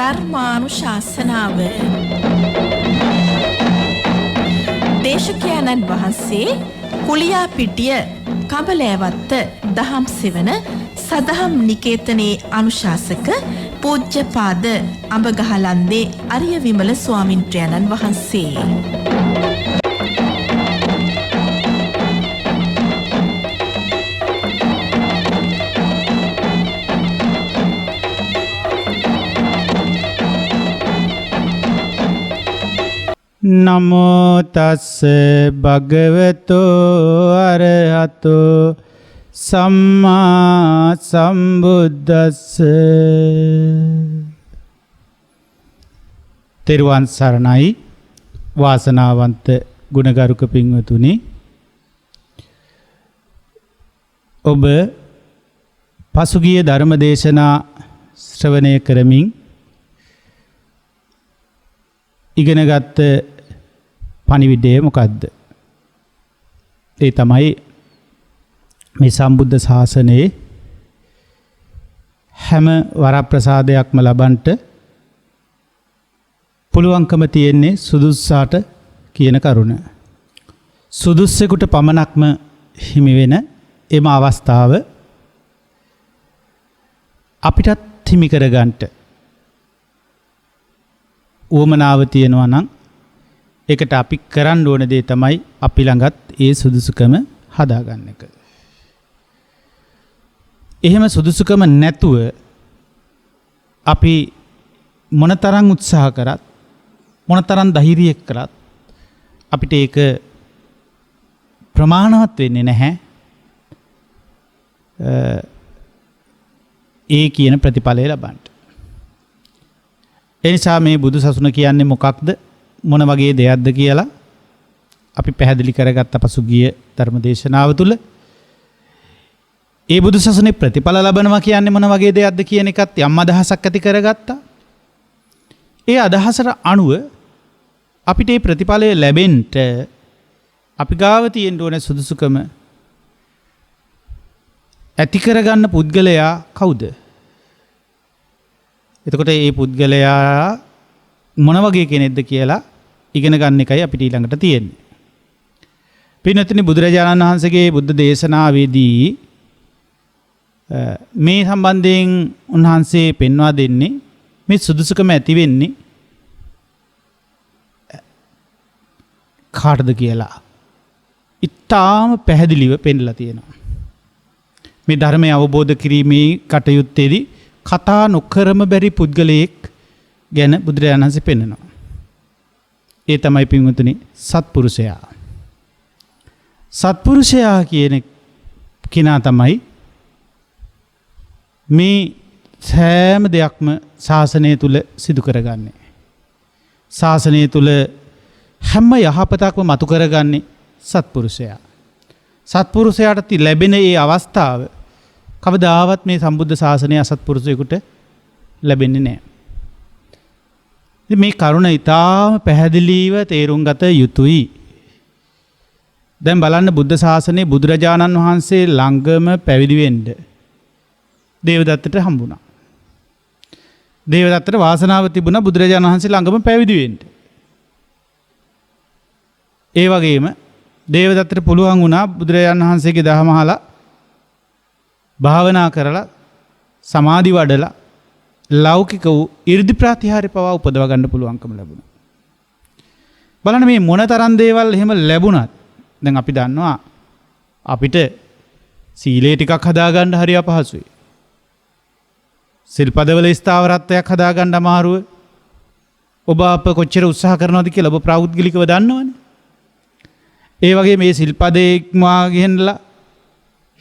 ධර්මානුශාසනාව දේශකයන්න් වහන්සේ කුලියාපිටිය කඹලෑවත්ත දහම් සෙවන සදහම් නිකේතනයේ අනුශාසක පූජ්‍යපාද අඹගහලන්දේ අරිය විමල ස්වාමින්ද්‍රයන්න් වහන්සේ. නමෝ තස්ස භගවතෝ අරහතෝ සම්මා සම්බුද්දස්ස. තෙරුවන් සරණයි වාසනාවන්ත ගුණගරුක පින්වතුනි. ඔබ පසුගිය ධර්ම දේශනා ශ්‍රවණය කරමින් ඉගෙනගත්ත පණිවිඩය මොකද්ද? ඒ තමයි මේ සම්බුද්ධ ශාසනයේ හැම වරප්‍රසාදයක්ම ලබන්නට පුළුවන්කම තියෙන්නේ සුදුස්සාට කියන කරුණ. සුදුස්සෙකුට පමණක්ම හිමි වෙන එම අවස්ථාව අපිටත් හිමි කරගන්නට උවමනාව තියෙනවා නම් ඒකට අපි කරන්න ඕන දේ තමයි අපි ළඟත් ඒ සුදුසුකම හදාගන්න එක. එහෙම සුදුසුකම නැතුව අපි මොනතරම් උත්සාහ කරත් මොනතරම් ධෛර්යයක් කරත් අපිට ඒක ප්‍රමාණවත් වෙන්නේ නැහැ. ඒ කියන ප්‍රතිඵලය ලබන්න. එනිසා මේ බුදු සසුන කියන්නේ මොකක්ද, මොන වගේ දෙයක්ද කියලා අපි පැහැදිලි කරගත්ත පසුගිය ධර්ම දේශනාව තුළ. ඒ බුදු සසුනේ ප්‍රතිඵල ලබනවා කියන්නේ මොන වගේ දෙයක්ද කියන එකත් යම් අදහසක් ඇති කරගත්තා. ඒ අදහසට අනුව අපිට මේ ප්‍රතිඵලය ලැබෙන්න අපි ගාව තියෙන්න ඕන සුදුසුකම ඇති කරගන්න පුද්ගලයා කවුද? එතකොට මේ පුද්ගලයා මොන වගේ කෙනෙක්ද කියලා ඉගෙන ගන්න එකයි අපිට ඊළඟට තියෙන්නේ. පින්වත්නි, බුදුරජාණන් වහන්සේගේ බුද්ධ දේශනාවේදී මේ සම්බන්ධයෙන් උන්වහන්සේ පෙන්වා දෙන්නේ මේ සුදුසුකම ඇති වෙන්නේ කාටද කියලා. ඉතාම පැහැදිලිව පෙන්නලා තියෙනවා. මේ ධර්මය අවබෝධ කිරීමේ කටයුත්තේදී කතා නොකරම බැරි පුද්ගලයෙක් ගැන බුදුරජාණන් වහන්සේ පෙන්නනවා. ඒ තමයි පින්වතුනි සත්පුරුෂයා. සත්පුරුෂයා කියන කෙනා තමයි මේ සෑම දෙයක්ම ශාසනය තුල සිදු කරගන්නේ. ශාසනය තුල හැම යහපතක්ම මතු කරගන්නේ සත්පුරුෂයා. සත්පුරුෂයාට ලැබෙන මේ අවස්ථාව කවදාවත් මේ සම්බුද්ධ ශාසනය අසත්පුරුෂයෙකුට ලැබෙන්නේ නැහැ. මේ කරුණ ඊටාම පැහැදිලිව තේරුම් ගත යුතුයි. දැන් බලන්න, බුද්ධ ශාසනයේ බුදුරජාණන් වහන්සේ ළඟම පැවිදි වෙන්න දේවදත්තට හම්බුණා. දේවදත්තට වාසනාව තිබුණා බුදුරජාණන් වහන්සේ ළඟම පැවිදි වෙන්න. ඒ වගේම දේවදත්තට පුළුවන් වුණා බුදුරජාණන් වහන්සේගේ දහම අහලා භාවනා කරලා සමාධි වඩලා ලෞකික වූ 이르දි ප්‍රතිහාරය පවා උපදව ගන්න පුළුවන්කම ලැබුණා. බලන්න මේ මොනතරම් දේවල් එහෙම ලැබුණත් දැන් අපි දන්නවා අපිට සීලය ටිකක් හදාගන්න හරි අපහසුයි. සිල්පදවල ස්ථාවරත්වයක් හදාගන්න අමාරුව. ඔබ අප කොච්චර උත්සාහ කරනවද කියලා ඔබ ප්‍රෞද්ගලිකව දන්නවනේ. ඒ වගේ මේ සිල්පදේක්මා ගෙනලා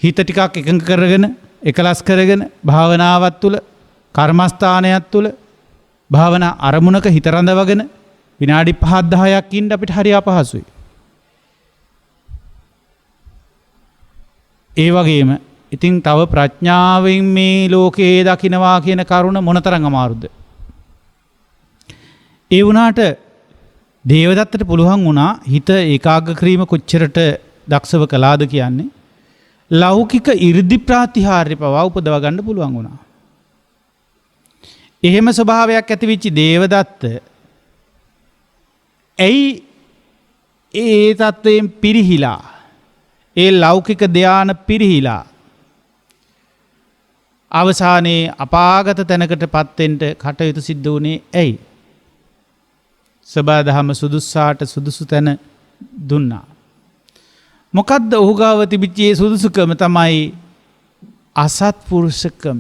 හිත ටිකක් එකඟ කරගෙන එකලස් කරගෙන භාවනාවත් තුළ කර්මස්ථානයක් තුළ භාවනා අරමුණක හිත රඳවගෙන විනාඩි 5-10ක් ඉන්න අපිට හරි අපහසුයි. ඒ වගේම ඉතින් තව ප්‍රඥාවෙන් මේ ලෝකයේ දකින්නවා කියන කරුණ මොනතරම් අමාරුද? ඒ වුණාට දේවදත්තට පුළුවන් වුණා හිත ඒකාග්‍ර කිරීම කොච්චරට දක්ෂව කළාද කියන්නේ ලෞකික 이르දි ප්‍රතිහාර්ය පවා උපදව ගන්න පුළුවන් වුණා. එහෙම ස්වභාවයක් ඇතිවිච්ච දේවදත්ත ඇයි ඒ තත්ත්වයෙන් පිරිහිලා ඒ ලෞකික ධ්‍යාන පිරිහිලා අවසානයේ අපාගත තැනකට පත්වෙන්ට කටයුතු සිද්ධ වුණේ ඇයි? සබාදහම සුදුස්සාට සුදුසු තැන දුන්නා. මොකද්ද ඔහු ගාව තිබිච්ච ඒ සුදුසුකම? තමයි අසත්පුරුෂකම.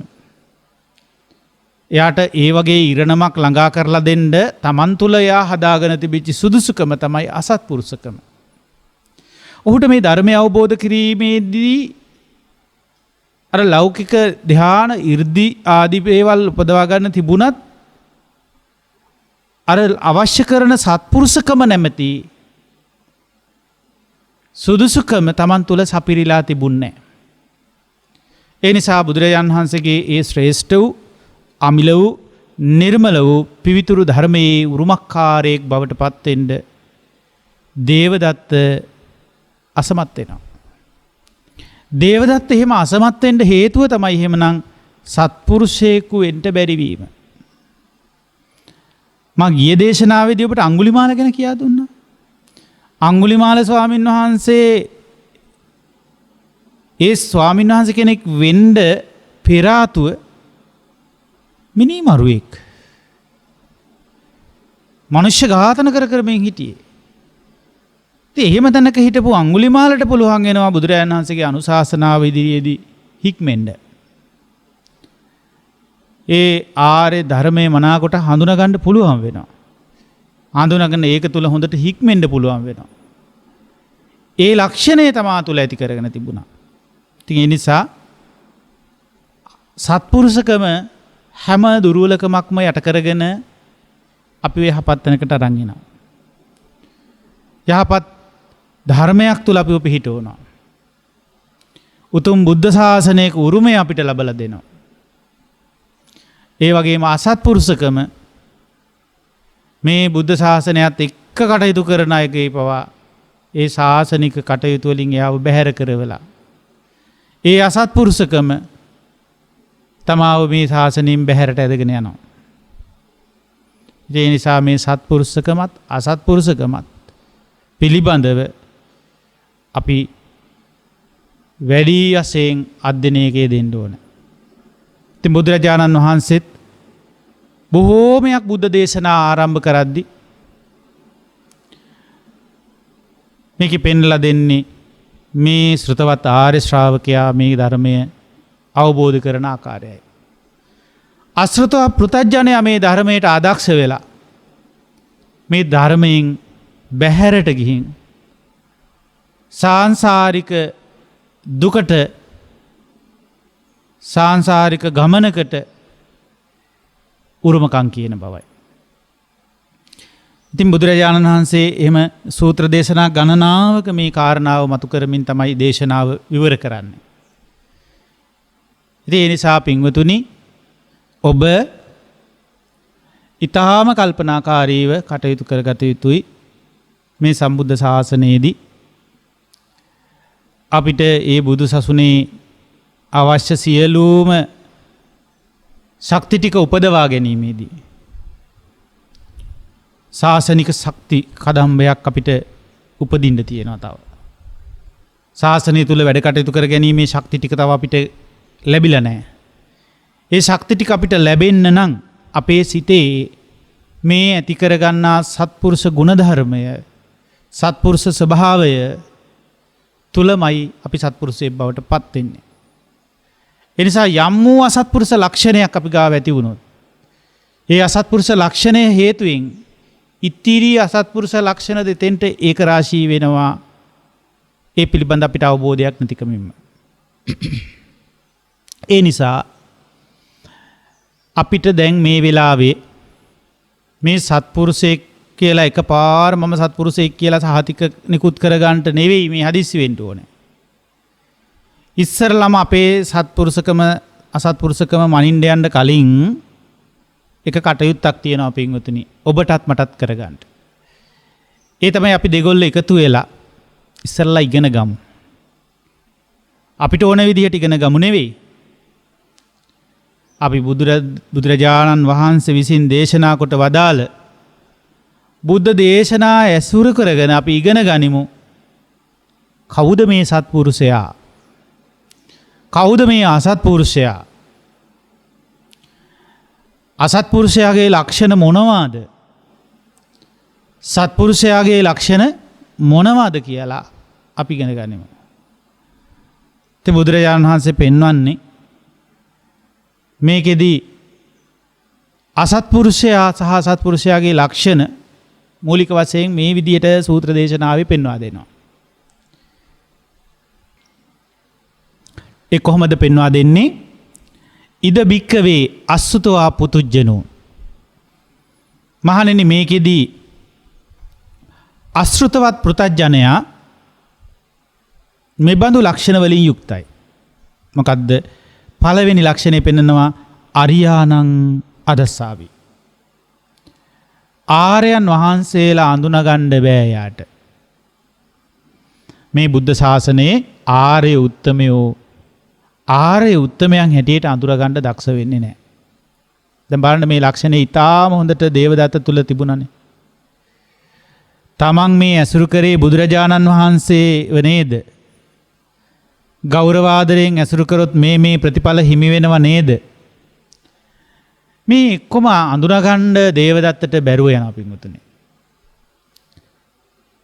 එයාට ඒ වගේ ඉරණමක් ළඟා කරලා දෙන්න තමන් තුළ එයා හදාගෙන තිබිච්ච සුදුසුකම තමයි අසත්පුරුෂකම. ඔහුට මේ ධර්මය අවබෝධ කිරීමේදී අර ලෞකික ධ්‍යාන 이르දි ආදී ඒවල් උපදවා ගන්න තිබුණත් අර අවශ්‍ය කරන සත්පුරුෂකම නැමැති සුදුසුකම තමන් තුළ සපිරිලා තිබුණේ නැහැ. ඒ නිසා බුදුරජාණන් වහන්සේගේ ඒ ශ්‍රේෂ්ඨ වූ අමිල වූ නිර්මල වූ පිවිතුරු ධර්මයේ උරුමකාරයෙක් බවට පත් වෙන්න දේවදත්ත අසමත් වෙනවා. දේවදත්ත එහෙම අසමත් වෙන්න හේතුව තමයි එහෙමනම් සත්පුරුෂයෙකු වෙන්න බැරි වීම. මා ගිය දේශනාවේදී ඔබට අඟුලිමාල ගැන කියා දුන්නා. අඟුලිමාල ස්වාමීන් වහන්සේ ඒ ස්වාමීන් වහන්සේ කෙනෙක් වෙන්න පෙර ආතුව මිනිමරුවෙක්. මනුෂ්‍ය ඝාතන කරමින් හිටියේ. ඉතින් එහෙම තැනක හිටපු අඟුලිමාලට පුළුවන් වෙනවා බුදුරජාණන් වහන්සේගේ අනුශාසනාව ඉදිරියේදී හික්මෙන්න. ඒ ආර්ය ධර්මයේ මනාකොට හඳුනා ගන්න පුළුවන් වෙනවා. හඳුනාගෙන ඒක තුල හොඳට හික්මෙන්න පුළුවන් වෙනවා. ඒ ලක්ෂණය තමා තුල ඇති කරගෙන තිබුණා. ඉතින් ඒ නිසා සත්පුරුෂකම හැම දුර්වලකමක්ම යට කරගෙන අපි යහපත් තැනකට අරන් එනවා. යහපත් ධර්මයක් තුල අපිව පිහිටවනවා. උතුම් බුද්ධ ශාසනයක උරුමය අපිට ලබලා දෙනවා. ඒ වගේම අසත්පුරුෂකම මේ බුද්ධ ශාසනයත් එක්ක කටයුතු කරන අයගේ පවා ඒ ශාසනික කටයුතු වලින් එයාව බැහැර කරවලා ඒ අසත්පුරුෂකම තමාව මේ ශාසනයෙන් බැහැරට ඇදගෙන යනවා. ඒ නිසා මේ සත්පුරුෂකමත් අසත්පුරුෂකමත් පිළිබඳව අපි වැඩි වශයෙන් අධ්‍යයනයකේ දෙන්න ඕන. ඉතින් බුදුරජාණන් වහන්සේත් බොහෝමයක් බුද්ධ දේශනා ආරම්භ කරද්දී මේකෙ පෙන්ලා දෙන්නේ මේ ශ්‍රතවත් ආර්ය ශ්‍රාවකයා මේ ධර්මය අවබෝධ කරන ආකාරයයි. අශ්‍රතව පෘථග්ජනයා මේ ධර්මයට ආදක්ෂ වෙලා මේ ධර්මයෙන් බැහැරට ගිහින් සාංසාරික දුකට සාංසාරික ගමනකට උරුමකම් කියන බවයි. ඉතින් බුදුරජාණන් වහන්සේ එහෙම සූත්‍ර දේශනා ගණනාවක මේ කාරණාව මතු කරමින් තමයි දේශනාව විවර කරන්නේ. ඉතින් ඒ නිසා පින්වතුනි ඔබ ඊටාම කල්පනාකාරීව කටයුතු කරගත යුතුයි. මේ සම්බුද්ධ ශාසනයේදී අපිට ඒ බුදු සසුනේ අවශ්‍ය සියලුම ශක්ති ටික උපදවා ගැනීමේදී ශාසනික ශක්ති කදම්බයක් අපිට උපදින්න තියෙනවා තව. ශාසනය තුල වැඩ කටයුතු කර ගැනීමේ ශක්ති ටික තව අපිට ලැබිලා නැහැ. ඒ ශක්ති ටික අපිට ලැබෙන්න නම් අපේ සිතේ මේ ඇති කරගන්නා සත්පුරුෂ ගුණධර්මය සත්පුරුෂ ස්වභාවය තුලමයි අපි සත්පුරුෂයෙක් බවට පත් වෙන්නේ. ඒ නිසා යම් වූ අසත්පුරුෂ ලක්ෂණයක් අපි ගාව ඇති වුණොත් ඒ අසත්පුරුෂ ලක්ෂණය හේතුවෙන් ඉතිරි අසත්පුරුෂ ලක්ෂණ දෙතෙන්ට ඒක රාශී වෙනවා. ඒ පිළිබඳ අපිට අවබෝධයක් නැතිකමින්ම. ඒ නිසා අපිට දැන් මේ වෙලාවේ මේ සත්පුරුෂයෙක් කියලා එකපාර මම සත්පුරුෂයෙක් කියලා සහතික නිකුත් කරගන්නට නෙවෙයි මේ හදිස්සි වෙන්න ඕනේ. ඉස්සරළම අපේ සත්පුරුෂකම අසත්පුරුෂකම මනින්න යන්න කලින් එක කටයුත්තක් තියෙනවා පින්වතුනි ඔබටත් මටත් කරගන්න. ඒ තමයි අපි දෙගොල්ල එකතු වෙලා ඉස්සරලා ඉගෙන ගමු. අපිට ඕන විදිහට ඉගෙන ගමු නෙවෙයි. අපි බුදුරජාණන් වහන්සේ විසින් දේශනා කොට වදාළ බුද්ධ දේශනා ඇසුරු කරගෙන අපි ඉගෙන ගනිමු. කවුද මේ සත්පුරුෂයා? කවුද මේ අසත්පුරුෂයා? අසත්පුරුෂයාගේ ලක්ෂණ මොනවාද? සත්පුරුෂයාගේ ලක්ෂණ මොනවාද කියලා අපි ඉගෙන ගනිමු. ඉතින් බුදුරජාණන් වහන්සේ පෙන්වන්නේ මේකෙදී අසත්පුරුෂයා සහ සත්පුරුෂයාගේ ලක්ෂණ මූලික වශයෙන් මේ විදිහට සූත්‍ර දේශනාවේ පෙන්වා දෙනවා. ඒ කොහොමද පෙන්වා දෙන්නේ? ඉද බික්කවේ අසුතවා පුතුජ්ජනෝ. මහණෙනි මේකෙදී අශෘතවත් පෘතජ්ජනයා මේ බඳු ලක්ෂණ වලින් යුක්තයි. මොකද්ද? පළවෙනි ලක්ෂණය පෙන්නනවා අරියානං අදස්සාවි. ආර්යයන් වහන්සේලා අඳුනගන්න බෑ යාට. මේ බුද්ධ ශාසනයේ ආර්ය උත්තමයෝ ආර්ය උත්තමයන් හැටියට අඳුරගන්න දක්ෂ වෙන්නේ නැහැ. දැන් බලන්න මේ ලක්ෂණේ ඊටාම හොඳට දේවදත්ත තුල තිබුණානේ. තමන් මේ ඇසුරු කරේ බුදුරජාණන් වහන්සේ නේද? ගෞරවාදරයෙන් ඇසුරු කරොත් මේ ප්‍රතිඵල හිමි වෙනව නේද? මේ කොම අඳුරගන්න දේවදත්තට බැරුව යනවා පින්වතුනි.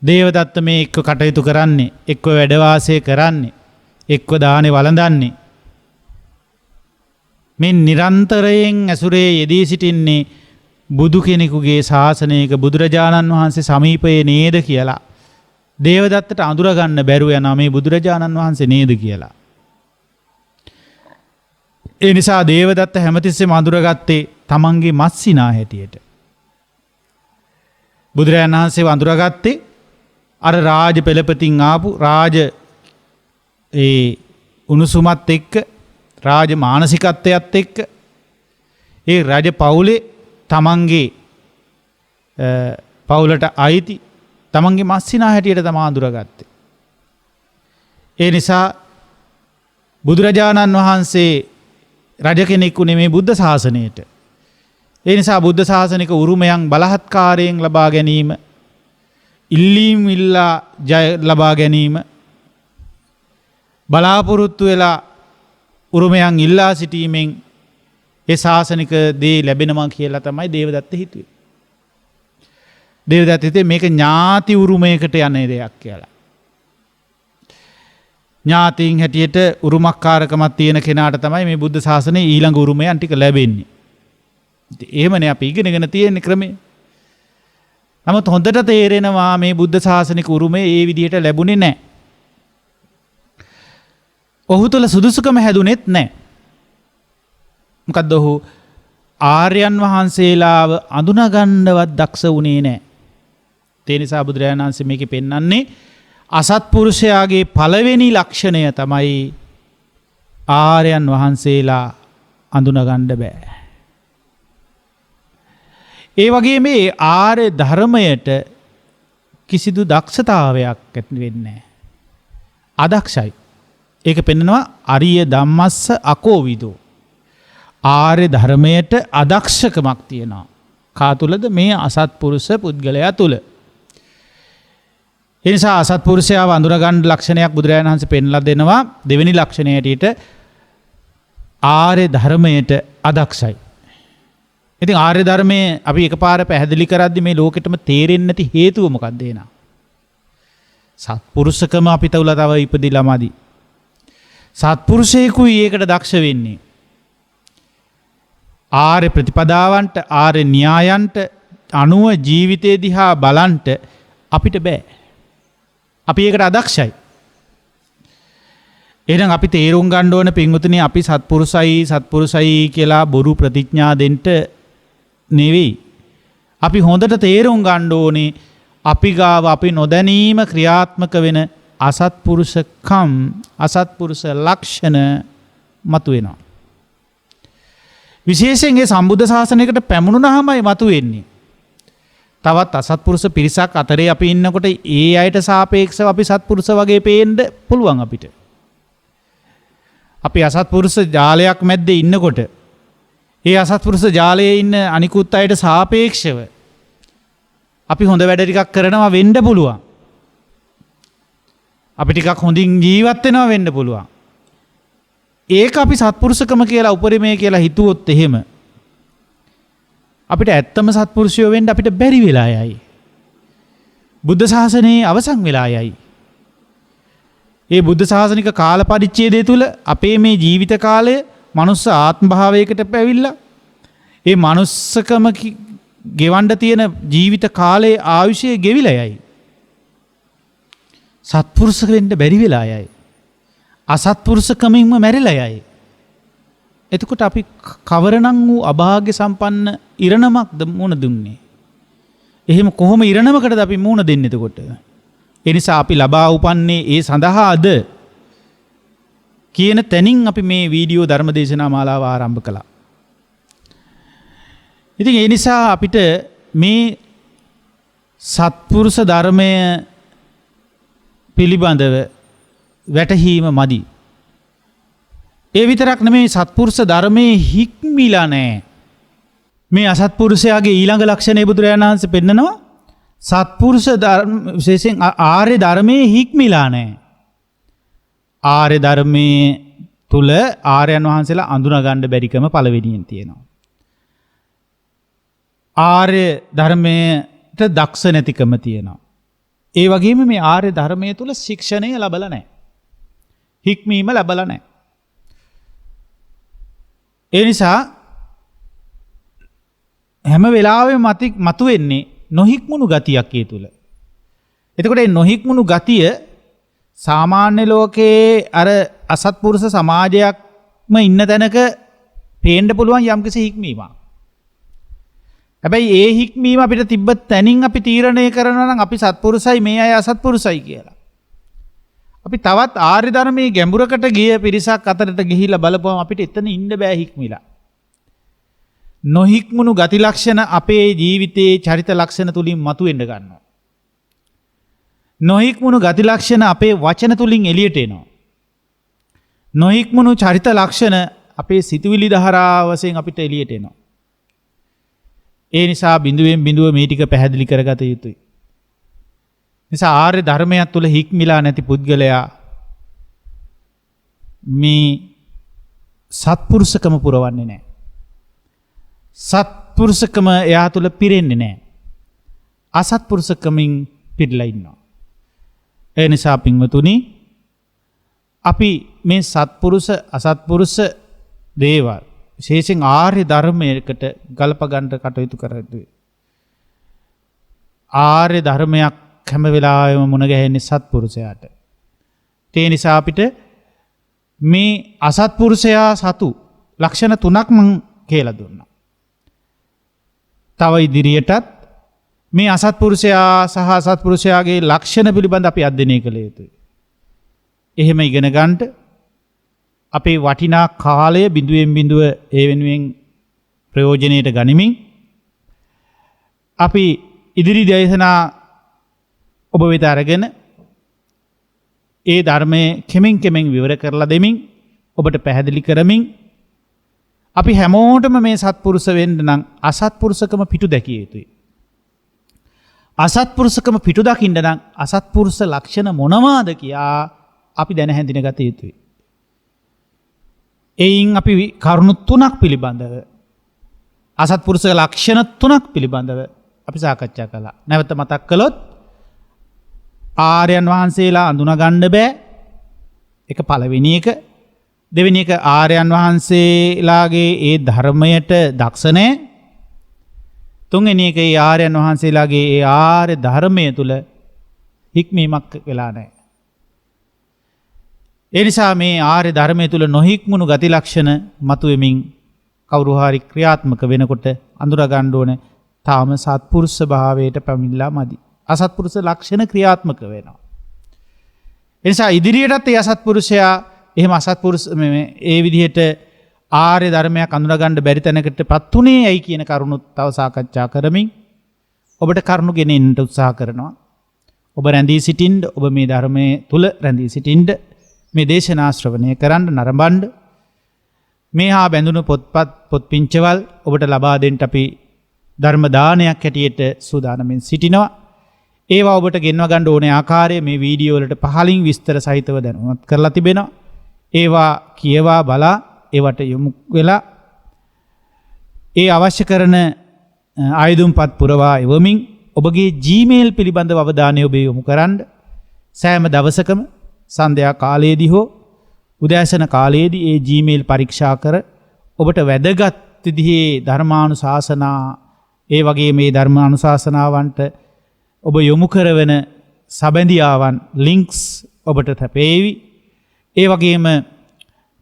දේවදත්ත මේ එක්ක කටයුතු කරන්නේ, එක්ක වැඩ වාසය කරන්නේ, එක්ක දානේ වළඳන්නේ. මේ නිරන්තරයෙන් ඇසුරේ යෙදී සිටින්නේ බුදු කෙනෙකුගේ ශාසනයක බුදුරජාණන් වහන්සේ සමීපයේ නේද කියලා දේවදත්තට අඳුරගන්න බැරුව යනවා මේ බුදුරජාණන් වහන්සේ නේද කියලා. ඒ නිසා දේවදත්ත හැමතිස්සෙම අඳුරගත්තේ තමන්ගේ මස්සිනා හැටියට. බුදුරජාණන් වහන්සේ අඳුරගත්තේ අර රාජ පෙළපතින් ආපු රාජ ඒ උණුසුමත් එක්ක රාජ මානසිකත්වයත් එක්ක ඒ රජ පවුලේ තමන්ගේ පවුලට අයිති තමන්ගේ මස්සිනා හැටියට තමා අඳුරගත්තේ. ඒ නිසා බුදුරජාණන් වහන්සේ රජ කෙනෙකු නෙමේ බුද්ධ ශාසනයට. ඒ නිසා බුද්ධ ශාසනික උරුමයන් බලහත්කාරයෙන් ලබා ගැනීම, ඉල්ලීම් ඉල්ලා ජය ලබා ගැනීම, බලාපොරොත්තු වෙලා උරුමයන් ඉල්ලා සිටීමෙන් ඒ ශාසනික දේ ලැබෙනවා කියලා තමයි දේවදත්ත හිතුවේ. දේවදත්ත හිතුවේ මේක ඥාති උරුමයකට යන දෙයක් කියලා. ඥාතීන් හැටියට උරුමකාරකමක් තියෙන කෙනාට තමයි මේ බුද්ධ ශාසනයේ ඊළඟ උරුමයන් ටික ලැබෙන්නේ. එහෙමනේ අපි ඉගෙනගෙන තියෙන ක්‍රමය. නමුත් හොඳට තේරෙනවා මේ බුද්ධ ශාසනික උරුමය ඒ විදිහට ලැබුණේ නැහැ. ඔහු තුළ සුදුසුකම හැදුනෙත් නැහැ. මොකද්ද ඔහු ආර්යයන් වහන්සේලාව අඳුනගන්නවත් දක්ෂ වුණේ නැහැ. ඒ නිසා බුදුරජාණන් වහන්සේ මේකේ පෙන්වන්නේ අසත්පුරුෂයාගේ පළවෙනි ලක්ෂණය තමයි ආර්යයන් වහන්සේලා අඳුනගන්න බෑ. ඒ වගේ මේ ආර්ය ධර්මයට කිසිදු දක්ෂතාවයක් ඇති වෙන්නේ නැහැ. අදක්ෂයි. ඒක පෙන්නනවා අරිය ධම්මස්ස අකෝවිදෝ. ආර්ය ධර්මයට අදක්ෂකමක් තියෙනවා. කා තුලද? මේ අසත්පුරුෂ පුද්ගලයා තුල. ඒ නිසා අසත්පුරුෂයාව අඳුරගන්න ලක්ෂණයක් බුදුරජාණන් වහන්සේ පෙන්ලා දෙනවා. දෙවෙනි ලක්ෂණය හැටියට ආර්ය ධර්මයට අදක්ෂයි. ඉතින් ආර්ය ධර්මයේ අපි එකපාර පැහැදිලි කරද්දි මේ ලෝකෙටම තේරෙන්නේ නැති හේතුව මොකක්ද එනවා? සත්පුරුෂකම අපි තුල තව ඉපදිලාමදි. සත්පුරුෂයෙකුයි ඒකට දක්ෂ වෙන්නේ. ආර්ය ප්‍රතිපදාවන්ට ආර්ය න්‍යායන්ට අනුව ජීවිතේ දිහා බලන්ට අපිට බෑ. අපි ඒකට අදක්ෂයි. එහෙනම් අපි තේරුම් ගන්න ඕන පින්වතුනි අපි සත්පුරුසයි කියලා බොරු ප්‍රතිඥා දෙන්න නෙවෙයි. අපි හොඳට තේරුම් ගන්න ඕනේ අපි ගාව අපි නොදැනීම ක්‍රියාත්මක වෙන අසත්පුරුෂකම් අසත්පුරුෂ ලක්ෂණ මතුවෙනවා. විශේෂයෙන් ඒ සම්බුද්ධ ශාසනයකට පැමුණුනහමයි මතුවෙන්නේ. තවත් අසත්පුරුෂ පිරිසක් අතරේ අපි ඉන්නකොට ඒ අයට සාපේක්ෂව අපි සත්පුරුෂ වගේ පේන්න පුළුවන් අපිට. අපි අසත්පුරුෂ ජාලයක් මැද්දේ ඉන්නකොට ඒ අසත්පුරුෂ ජාලයේ ඉන්න අනිකුත් අයට සාපේක්ෂව අපි හොඳ වැඩ ටිකක් කරනවා වෙන්න පුළුවන්. අපි ටිකක් හොඳින් ජීවත් වෙනවා වෙන්න පුළුවන්. ඒක අපි සත්පුරුෂකම කියලා උපරිමය කියලා හිතුවොත් එහෙම අපිට ඇත්තම සත්පුරුෂයෝ වෙන්න අපිට බැරි වෙලා යයි. බුද්ධ ශාසනයේ අවසන් වෙලා යයි. ඒ බුද්ධ ශාසනික කාල පරිච්ඡේදය තුල අපේ මේ ජීවිත කාලය මනුස්ස ආත්ම භාවයකට පැවිලා ඒ මනුස්සකම ගෙවන්න තියෙන ජීවිත කාලයේ ආයුෂය ගෙවිලා යයි. සත්පුරුෂක වෙන්න බැරි වෙලා යයි. අසත්පුරුෂකමින්ම මැරිලා යයි. එතකොට අපි කවරනම් වූ අභාග්‍ය සම්පන්න ඉරණමක්ද මුණ දුන්නේ? එහෙම කොහොම ඉරණමකටද අපි මුණ දෙන්නේ එතකොට? ඒ නිසා අපි ලබා උපන්නේ ඒ සඳහාද කියන තැනින් අපි මේ වීඩියෝ ධර්මදේශනා මාලාව ආරම්භ කළා. ඉතින් ඒ නිසා අපිට මේ සත්පුරුෂ ධර්මය පිළිබඳව වැටහීම මදි. ඒ විතරක් නෙමෙයි සත්පුරුෂ ධර්මයේ හික්මිලා නැහැ. මේ අසත්පුරුෂයාගේ ඊළඟ ලක්ෂණය බුදුරජාණන් වහන්සේ පෙන්නනවා සත්පුරුෂ ධර්ම විශේෂයෙන් ආර්ය ධර්මයේ හික්මිලා නැහැ. ආර්ය ධර්මයේ තුල ආර්යයන් වහන්සේලා අඳුනා ගන්න බැරිකම පළවෙනියෙන් තියෙනවා. ආර්ය ධර්මයට දක්ෂ නැතිකම තියෙනවා. ඒ වගේම මේ ආර්ය ධර්මයේ තුල ශික්ෂණය ලැබලා නැහැ. හික්මීම ලැබලා නැහැ. ඒ නිසා හැම වෙලාවෙම මතුවෙන්නේ නොහික්මුණු ගතියක් ඒ තුල. එතකොට මේ නොහික්මුණු ගතිය සාමාන්‍ය ලෝකයේ අර අසත්පුරුෂ සමාජයක්ම ඉන්න තැනක පේන්න පුළුවන් යම්කිසි හික්මීමක්. හැබැයි ඒ හික්මීම අපිට තිබ්බ තැනින් අපි තීරණය කරනවා නම් අපි සත්පුරුසයි මේ අය අසත්පුරුසයි කියලා. අපි තවත් ආර්ය ධර්මයේ ගැඹුරකට ගිය පිරිසක් අතරට ගිහිල්ලා බලපුවම අපිට එතන ඉන්න බෑ හික්මිලා. නොහික්මුණු ගති ලක්ෂණ අපේ ජීවිතයේ චරිත ලක්ෂණ තුලින් මතුවෙන්න ගන්නවා. නොහික්මුණු ගති ලක්ෂණ අපේ වචන තුලින් එළියට එනවා. නොහික්මුණු චරිත ලක්ෂණ අපේ සිතුවිලි ධාරා වශයෙන් අපිට එළියට එනවා. ඒ නිසා බිඳුවෙන් බිඳුව මේ ටික පැහැදිලි කරගත යුතුයි. නිසා ආර්ය ධර්මයක් තුල හික්මිලා නැති පුද්ගලයා මේ සත්පුරුෂකම පුරවන්නේ නැහැ. සත්පුරුෂකම එයා තුල පිරෙන්නේ නැහැ. අසත්පුරුෂකමින් පිරලා ඉන්නවා. ඒ නිසා පින්වතුනි අපි මේ සත්පුරුෂ අසත්පුරුෂ දේවල් විශේෂයෙන් ආර්ය ධර්මයකට ගලප ගන්න කටයුතු කර යුතුයි. ආර්ය ධර්මයක් හැම වෙලාවෙම මුණ ගැහෙන්නේ සත්පුරුෂයාට. ඒ නිසා අපිට මේ අසත්පුරුෂයා සතු ලක්ෂණ 3ක් මම කියලා දුන්නා. තව ඉදිරියටත් මේ අසත්පුරුෂයා සහ අසත්පුරුෂයාගේ ලක්ෂණ පිළිබඳ අපි අධ්‍යයනය කළ යුතුයි. එහෙම ඉගෙන ගන්නට අපේ වටිනා කාලය බිඳුවෙන් බිඳුව ඒ වෙනුවෙන් ප්‍රයෝජනෙට ගනිමින් අපි ඉදිරි දේශනා ඔබ වෙත අරගෙන ඒ ධර්මයේ කෙමෙන් කෙමෙන් විවර කරලා දෙමින් ඔබට පැහැදිලි කරමින් අපි හැමෝටම මේ සත්පුරුෂ වෙන්න නම් අසත්පුරුෂකම පිටු දැකිය යුතුයි. අසත්පුරුෂකම පිටු දකින්න නම් අසත්පුරුෂ ලක්ෂණ මොනවාද කියා අපි දැන හැඳින ගත යුතුයි. එයින් අපි කරුණු 3ක් පිළිබඳව අසත්පුරුෂ ලක්ෂණ 3ක් පිළිබඳව අපි සාකච්ඡා කළා. නැවත මතක් කළොත් ආර්යයන් වහන්සේලා අඳුනා ගන්න බෑ. ඒක පළවෙනි එක. දෙවෙනි එක ආර්යයන් වහන්සේලාගේ ඒ ධර්මයට දක්ෂ නැහැ. තුන්වෙනි එක ඒ ආර්යයන් වහන්සේලාගේ ඒ ආර්ය ධර්මය තුල හික්මීමක් වෙලා නැහැ. ඒ නිසා මේ ආර්ය ධර්මය තුල නොහික්මුණු ගති ලක්ෂණ මතුවෙමින් කවුරු හරි ක්‍රියාත්මක වෙනකොට අඳුරා ගන්න ඕනේ තාම සත්පුරුෂ භාවයට පැමිණලා මදි. අසත්පුරුෂ ලක්ෂණ ක්‍රියාත්මක වෙනවා. ඒ නිසා ඉදිරියටත් ඒ අසත්පුරුෂයා එහෙම අසත්පුරුෂ ඒ විදිහට ආර්ය ධර්මයක් අඳුනා ගන්න බැරි තැනකටපත් උනේ ඇයි කියන කරුණුත් තව සාකච්ඡා කරමින් ඔබට කරුණු ගෙනෙන්න උත්සාහ කරනවා. ඔබ රැඳී සිටින්න, ඔබ මේ ධර්මයේ තුල රැඳී සිටින්න, මේ දේශනා ශ්‍රවණය කරන්න නරඹන්න. මේ හා බැඳුණු පොත්පත් පොත් පිංචවල් ඔබට ලබා දෙන්න අපි ධර්ම දානයක් හැටියට සූදානම්ෙන් සිටිනවා. ඒවා ඔබට ගෙන්ව ගන්න ඕනේ ආකාරය මේ වීඩියෝ වලට පහලින් විස්තර සහිතව දැනුවත් කරලා තිබෙනවා. ඒවා කියවා බලා ඒවට යොමු වෙලා ඒ අවශ්‍ය කරන ආයුධම්පත් පුරවා එවමින් ඔබගේ Gmail පිළිබඳව අවධානය ඔබ යොමු කරන්න. සෑම දවසකම සන්ධ්‍යා කාලයේදී හෝ උදෑසන කාලයේදී ඒ Gmail පරීක්ෂා කර ඔබට වැදගත් විදිහේ ධර්මානුශාසනා ඒ වගේ මේ ධර්මානුශාසනාවන්ට ඔබ යොමු කරවන සබැඳියාවන් ලින්ක්ස් ඔබට තැපේවි. ඒ වගේම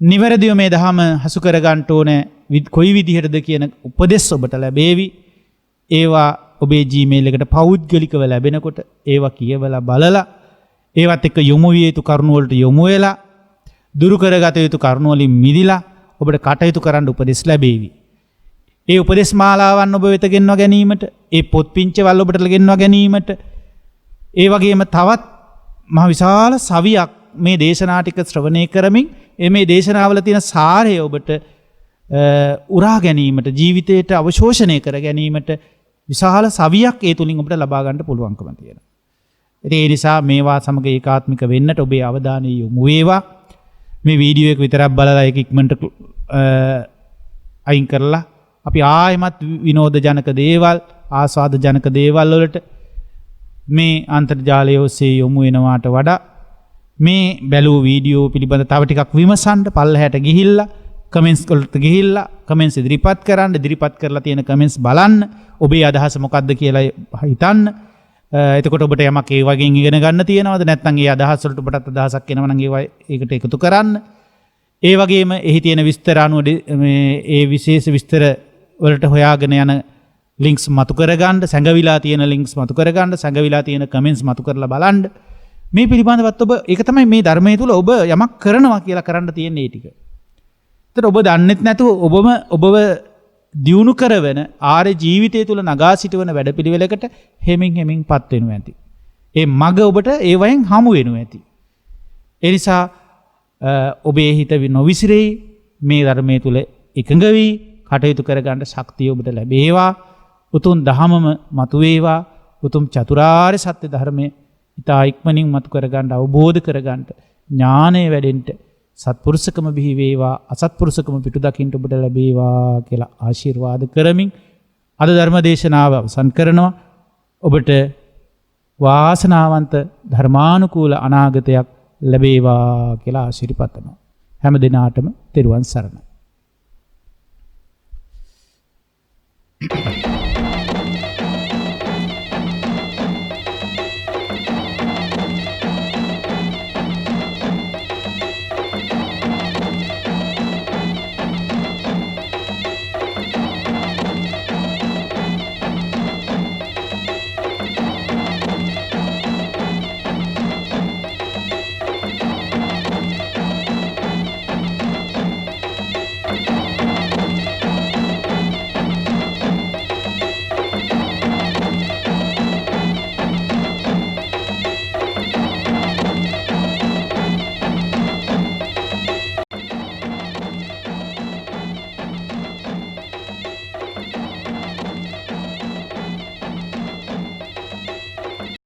නිවැරදිව මේ දහම හසු කර ගන්න ඕනේ කොයි විදිහටද කියන උපදෙස් ඔබට ලැබේවි. ඒවා ඔබේ Gmail එකට පෞද්ගලිකව ලැබෙනකොට ඒවා කියවලා බලලා ඒවත් එක්ක යොමු විය යුතු කරුණු වලට යොමු වෙලා දුරු කරගත යුතු කරුණු වලින් මිදිලා ඔබට කටයුතු කරන්න උපදෙස් ලැබේවි. ඒ උපදෙස් මාලාවන් ඔබ වෙත ගෙන්වා ගැනීමට, ඒ පොත් පිංචවල් ඔබට ගෙන්වා ගැනීමට, ඒ වගේම තවත් මහ විශාල සවියක් මේ දේශනා ටික ශ්‍රවණය කරමින් මේ දේශනාවල තියෙන සාරය ඔබට උරා ගැනීමට, ජීවිතයට අවශෝෂණය කර ගැනීමට විශාල සවියක් ඒ තුලින් ඔබට ලබා ගන්න පුළුවන්කම තියෙනවා. ඒ නිසා මේවා සමග ඒකාත්මික වෙන්නට ඔබේ අවධානය යොමු වේවා. මේ වීඩියෝ එක විතරක් බලලා ඒක ඉක්මනට අයින් කරලා අපි ආයෙමත් විනෝද ජනක දේවල්, ආස්වාද ජනක දේවල් වලට මේ අන්තර්ජාලය ඔස්සේ යොමු වෙනවාට වඩා මේ බැලූ වීඩියෝ පිළිබඳ තව ටිකක් විමසන්න පල්ලහැට ගිහිල්ලා කමෙන්ට්ස් වලට ගිහිල්ලා කමෙන්ට්ස් ඉදිරිපත් කරන්න, ඉදිරිපත් කරලා තියෙන කමෙන්ට්ස් බලන්න, ඔබේ අදහස මොකක්ද කියලා හිතන්න. එතකොට ඔබට යමක් ඒ වගේ ඉගෙන ගන්න තියෙනවද, නැත්නම් ඒ අදහස් වලට ඔබටත් අදහසක් එනවා නම් ඒවා ඒකට එකතු කරන්න. ඒ වගේම එහි තියෙන විස්තර අනුව මේ ඒ විශේෂ විස්තර වලට හොයාගෙන යන ලින්ක්ස් මතු කරගන්න, සැඟවිලා තියෙන ලින්ක්ස් මතු කරගන්න, සැඟවිලා තියෙන කමෙන්ට්ස් මතු කරලා බලන්න. මේ පිළිබඳවත් ඔබ ඒක තමයි මේ ධර්මයේ තුල ඔබ යමක් කරනවා කියලා කරන්න තියෙන ඒ ටික. ඒතර ඔබ දන්නෙත් නැතුව ඔබව දියුණු කරවන ආර්ය ජීවිතය තුල නගා සිටවන වැඩපිළිවෙලකට හෙමින්පත් වෙනු ඇති. ඒ මග ඔබට ඒ වයින් හමු වෙනු ඇති. ඒ නිසා ඔබේ හිත නොවිසිරෙයි, මේ ධර්මයේ තුල එකඟ වී කටයුතු කරගන්න ශක්තිය ඔබට ලැබේවා. උතුම් දහමම මතුවේවා. උතුම් චතුරාර්ය සත්‍ය ධර්මයේ ඉතා ඉක්මනින් මතු කරගන්න, අවබෝධ කරගන්න, ඥානය වැඩෙන්න, සත්පුරුෂකම බිහි වේවා, අසත්පුරුෂකම පිටු දකින්න ඔබට ලැබේවා කියලා ආශිර්වාද කරමින් අද ධර්ම දේශනාව අවසන් කරනවා. ඔබට වාසනාවන්ත ධර්මානුකූල අනාගතයක් ලැබේවා කියලා ආශිර්වාද කරනවා. හැම දිනාටම තෙරුවන් සරණයි.